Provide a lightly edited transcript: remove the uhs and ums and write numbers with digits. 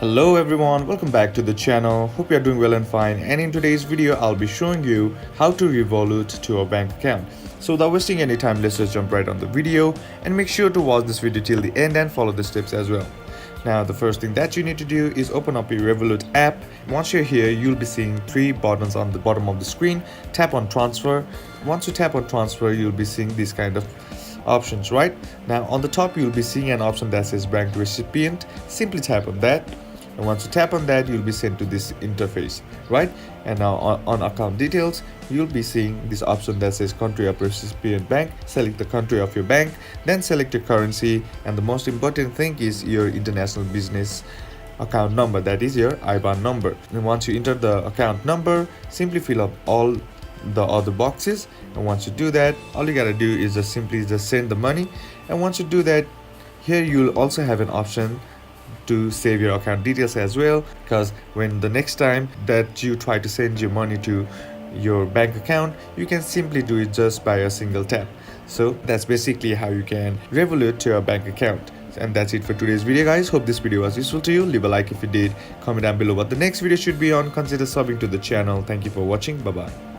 Hello everyone, welcome back to the channel. Hope you are doing well and fine, and in today's video I'll be showing you how to Revolut to your bank account. So without wasting any time, let's just jump right on the video and make sure to watch this video till the end and follow the steps as well. Now the first thing that you need to do is open up your Revolut app. Once you're here, you'll be seeing three buttons on the bottom of the screen. Tap on transfer. Once you tap on transfer, you'll be seeing these kind of options. Right now on the top you'll be seeing an option that says bank recipient. Simply tap on that, and once you tap on that, you'll be sent to this interface. Right, and now on account details, you'll be seeing this option that says country of recipient bank. Select the country of your bank, then select your currency, and the most important thing is your international business account number, that is your IBAN number. And once you enter the account number, simply fill up all the other boxes, and once you do that, all you gotta do is just simply send the money. And once you do that, here you'll also have an option to save your account details as well, because when the next time that you try to send your money to your bank account, you can simply do it just by a single tap. So that's basically how you can Revolut to your bank account. And that's it for today's video, guys. Hope this video was useful to you. Leave a like if you did, comment down below what the next video should be on, consider subbing to the channel. Thank you for watching. Bye bye.